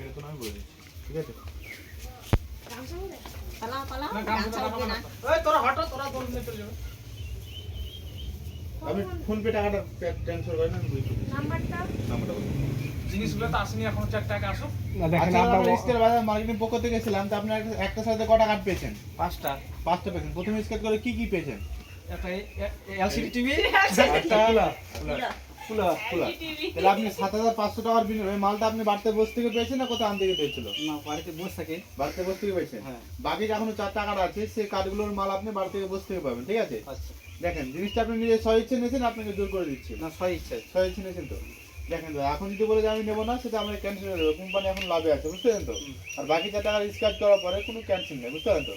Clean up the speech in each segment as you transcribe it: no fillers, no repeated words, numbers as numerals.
এখন আমি বলে দিচ্ছি, ঠিক আছে? আপনি ফোন পে টাকাটা ট্রান্সফার করেন, আমি বুঝতে পারছি। নাম্বারটা বলুন। জিনিসগুলো তো আসেনি এখনো, 4 টাকা আসুক। আচ্ছা, আমরা স্কেল বাজার মার্কেটিং পক্ষ থেকে গেছিলাম, তো আপনি একটা সাথে কটা কার্ড পেয়েছেন? 5টা। 5টা পেয়েছেন। প্রথমে স্কেল করে কি কি পেয়েছেন? একটা এলসিডি টিভি, একটা কুলার। তাহলে আপনি 7,500 টাকার বিনিময়ে মালটা আপনি বাড়তে বস থেকে পেয়েছেন না কোথাও আনতে গিয়ে পেয়েছিল? না বাড়িতে বসে থাকে। বাড়তে বস থেকে পেয়েছেন। হ্যাঁ। বাকি এখনো 4টা কার্ড আছে, সেই কার্ডগুলোর মাল আপনি বাড়ি থেকে বস থেকে পাবেন, ঠিক আছে? আচ্ছা। দেখেন, জিনিসটা আপনি নিজে স্ব ইচ্ছে নিয়েছেন, আপনাকে জোর করে দিচ্ছে না সই ইচ্ছে। স্ব ইচ্ছে নিয়েছেন তো। দেখেন তো, এখন যদি বলে যে আমি নেবো না, সেটা আমরা ক্যান্সেল করে দেবো। কোম্পানি এখন লাভে আছে, বুঝতে পারেন তো? আর বাকি 4 টাকার স্ক্র্যাচ করার পরে কোনো ক্যান্সেল নেই, বুঝতে পারেন তো?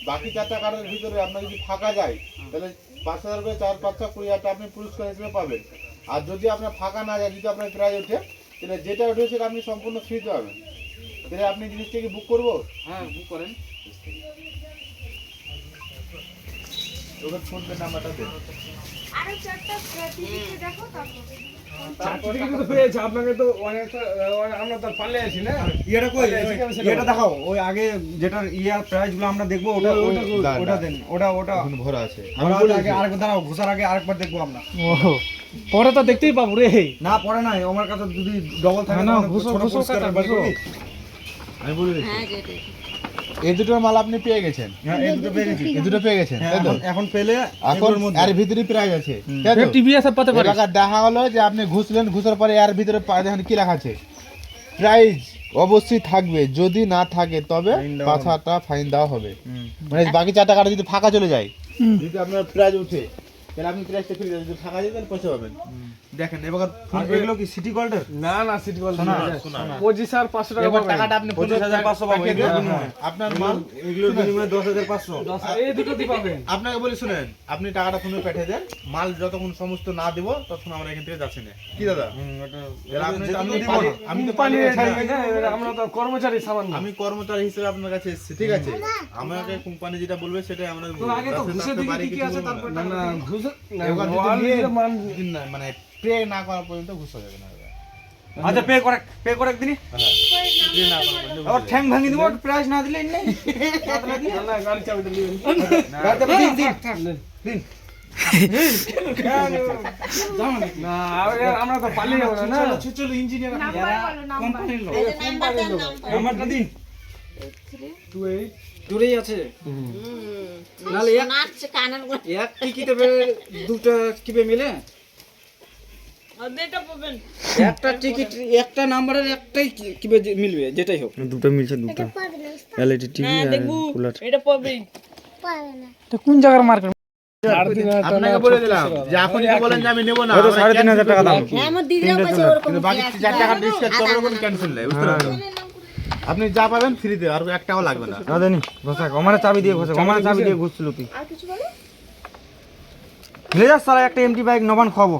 বাকি 4 টাকার ভিতরে আপনার যদি ফাঁকা যায়, তাহলে 5,000 করে 4 5 20,000 টাকা আপনি পুরস্কার হিসেবে পাবেন। আর যদি আপনার ফাঁকা না যায়, যদি আপনার প্রাইজ ওঠে, তাহলে যেটা ওঠে সেটা আপনি সম্পূর্ণ ফ্রিতে পাবেন। তাহলে আপনি জিনিসটাকে বুক করবো? হ্যাঁ বুক করেন। ওদের ফোন পে নাম্বারটা দেন। আরো 4টা টিভিতে দেখো তারপর আপনাকে তো অনেকটা আমরা তো পাল্লে আছি না। এটা কই? এটা দেখাও, ওই আগে যেটার ইয়ার প্রাইস গুলো আমরা দেখবো, ওটা ওটা দেন, ওটা এখন ভরা আছে। আমরা ওটা আগে আরেকবার দাঁড়াও, ঘোষার আগে আরেকবার দেখবো আমরা। ও পরে তো দেখতেই পাবো রে। না পরে নাই, আমার কাছে যদি ডবল থাকে না, তাহলে ঘুষো, ছোট ঘুষো পুরস্কার কাটা, বার ঘুষো। করি। আমি বলে দিচ্ছি, হ্যাঁ যেটা এই দুটোর মাল আপনি পেয়ে গেছেন। হ্যাঁ, এই দুটো পেয়ে গেছি। এই দুটো পেয়ে গেছেন, হ্যাঁ, তাই তো? এখন পেলে এখন এগুলোর মধ্যে এর ভিতরে প্রাইজ আছে, তাই তো? টিভি আছে পাতে পারে। এলাকার দেখা হলো যে আপনি ঘুষলেন, ঘুষার পরে এর ভিতরে দেখেন কি লেখা আছে, প্রাইজ অবশ্যই থাকবে, যদি না থাকে তবে ফাইন দেওয়া 5,000 টাকা ফাইন দেওয়া হবে। মানে বাকি 4 টাকাটা যদি ফাঁকা চলে যায়, যদি আপনার প্রাইজ উঠে, তাহলে আপনি প্রাইজটা ফ্রি দেবেন, যদি ফাঁকা যায় তাহলে পয়সা পাবেন। দেখেন এবার আর এগুলো কি সিটি গোল্ডের? না না সিটি গোল্ড সোনা, না। সোনা। 25,500 টাকা এবার পাবেন। টাকাটা আপনি 25,500 পাবো, পাঠিয়ে এগুলোর দেন। বিনিময়ে। আপনার মাল এগুলোর বিনিময়ে 10,500। এই দুটো দি পাবেন। আপনাকে বলি শুনেন, আপনি টাকাটা ফোনে পাঠিয়ে দেন, মাল যতক্ষণ সমস্ত না দেব ততক্ষণ আমরা এখান থেকে যাচ্ছি না, কি দাদা? এবার আপনি তো- আমি তো পালি- আমি তো কোম্পানি পালিয়ে আমরা তো কর্মচারী সামান্য। আমি কর্মচারী হিসেবে আপনার কাছে এসেছি, ঠিক আছে? আমাকে কোম্পানি যেটা বলবে সেটাই আমরা তো আগে তো ঘুষে দিকে কি কি আছে তারপর না না ঘুষ না মানে পে না করা পর্যন্ত ঘুষ হয়ে যাবে না। আচ্ছা পে করে দিনি, পে না করা পর্যন্ত আবার ঠ্যাং ভাঙি দিব, প্রাইস না দিলে নেই। না গাড়ি চাবিটা নিবেন। দিন না আমরা তো পালিয়ে যাব না। চলো ইঞ্জিনিয়ার নাম্বার বলো নাম্বার কোম্পানির লোক, নাম্বার দেন নাম্বার নাম্বারটা দিন। 28 দূরেই আছে। নালে নাচ কানের গুলো এক টিকিটে দুটো কিবে মিলে, ওদেরটা পাবেন একটা টিকিট একটা নাম্বারের একটাই কিবে মিলবে, যেটাই হোক। দুটো মিলছে, দুটো এলইডি টিভি আর কুলার। এটা পাবেন তো কোন জায়গার মার্কেট? আপনাকে বলে দিলাম যে আপনি যদি বলেন যে আমি নেব না, হয়তো 3,500 টাকা দাম। হ্যাঁ আমার দিদিরা কইছে ওরকম কিন্তু বাকি 4 টাকা ডিসকাউন্ট করলে কোনো ক্যান্সেল নাই, বুঝতে পারছেন? আপনি যা পাবেন ফ্রিতে, আর 1 টাকাও লাগবে না। না দেনি ঘোষাক, আমার চাবি দিয়ে ঘোষাক, আমার চাবি দিয়ে ঘুরছিল তুই। আর কিছু বলো মিলে যা সারা একটা এমটি বাইক নবান খাবো।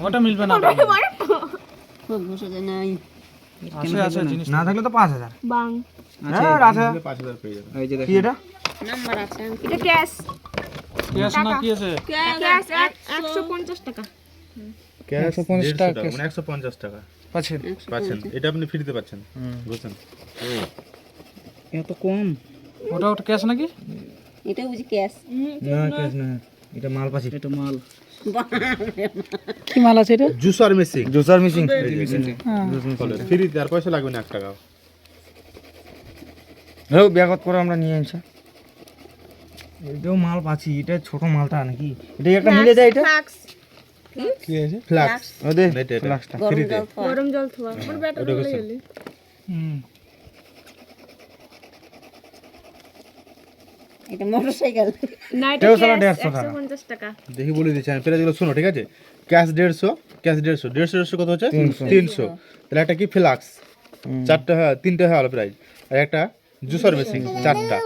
ওটা মিলবে না। খুব ঘুষে দেয় নাই আছে জিনিস। না থাকলে তো 5,000। বাং হ্যাঁ আছে। 5,000 পেয়ে যাবেন। এই যে কি এটা? নাম্বার আছে এটা ক্যাশ ক্যাশ না কি আছে? ক্যাশ 150 টাকা ক্যাশ 150 টাকা। মানে 150 টাকা পাচ্ছেন। পাচ্ছেন, এটা আপনি ফ্রিতে পাচ্ছেন, বুঝছেন? এত কম? ওটা ক্যাশ নাকি? এটা বুঝি ক্যাশ না ক্যাশ না, এটা মাল পাচ্ছি। এটা মাল কি মাল আছে এটা? Juicer machine juicer missing. ফ্রিতে, আর পয়সা লাগবে না 1 টাকাও। হ্যাঁ ব্যাগত করে আমরা নিয়ে আনছি। এটাও মাল পাচ্ছি, এটা ছোট মালটা নাকি? এটা একটা মিলে যায় এটা? ফ্লাক্স কি আছে? ফ্লাক্স ওদে এটা ফ্লাক্সটা ফ্রিতে। গরম জল থোয়া আমার ব্যাটারি হলে গেলে হুম। এটা মোটরসাইকেল না এটাও সালা 150 টাকা। 150 টাকা দেখি বলে দিচ্ছি আমি, প্রাইসগুলো শুনো, ঠিক আছে? ক্যাশ 150, ক্যাশ 150 কত হচ্ছে? 300। তাহলে একটা কি ফ্লাক্স 4টা, 3টা হলো প্রাইস, আর একটা জুসার মেশিন 4টা।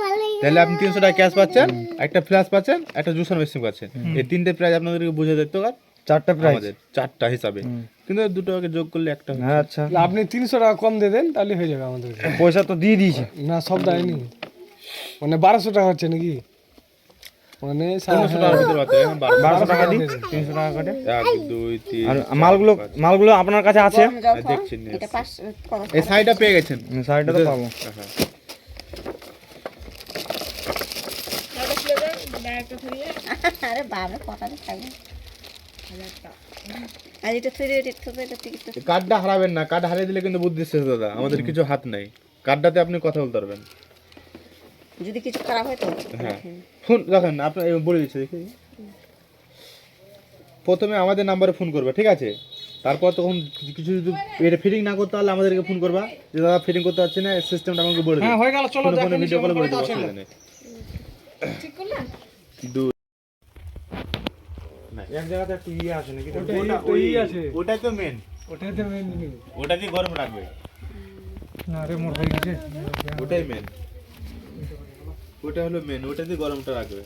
তাহলে আপনি 300 টাকা ক্যাশ পাচ্ছেন, একটা ফ্লাক্স পাচ্ছেন, একটা জুসার মেশিন পাচ্ছেন। এই 3টে প্রাইস আপনাদেরকে বুঝে দেখতে হবে, 4টা প্রাইস। আমাদের 4টা হিসাবে, কিন্তু দুটোকে যোগ করলে একটা হচ্ছে। হ্যাঁ আচ্ছা, আপনি 300 টাকা কম দিয়ে দেন তাহলে হয়ে যাবে আমাদের। পয়সা তো দিয়ে দিয়েছে। না সব দেয়নি, মানে 1200 টাকা হচ্ছে নাকি? মানে 1500 টাকার ভিতরে পাচ্ছেন এখন 1200 টাকা দিই 300 টাকা কাটে 1 2 3 আর মালগুলো আপনার কাছে আছে গরম জল খাওয়া দেখছি নিয়ে এটা 5 কত এই সাইডটা পেয়ে গেছেন শাড়িটা তো পাবো হ্যাঁ আরে বাবা কটাতে থাকবে আর এটা ফিরে এটা টিকিট এই কার্ডটা হারাবেন না, কার্ড হারিয়ে দিলে কিন্তু বুদ্ধি শেষ দাদা, আমাদের কিছু হাত নাই, কার্ডটাতে আপনি কথা বলতে পারবেন। যদি কিছু খারাপ হয় তো হ্যাঁ ফোন দেখেন আপনার বলে দিচ্ছি দেখি, প্রথমে আমাদের নাম্বারে ফোন করবে, ঠিক আছে? তারপর তখন কিছু যদি এটা ফিটিং না করতে পারলে আমাদেরকে ফোন করবা, যে দাদা ফিটিং করতে পারছি না, সিস্টেমটা আমাকে বলে দিন। হ্যাঁ হয়ে গেল, চলো ফোনে ভিডিও কলে বলে দেবো, অসুবিধা নেই। এক জায়গাতে একটা ইয়ে আছে নাকি ওটাই তো মেন, ওটাই তো মেন জিনিস। ওটা দিয়ে গরম রাখবে, না রে মোর হয়ে গেছে। ওটাই মেন, ওটা হলো মেন, ওটা দিয়ে গরমটা রাখবে।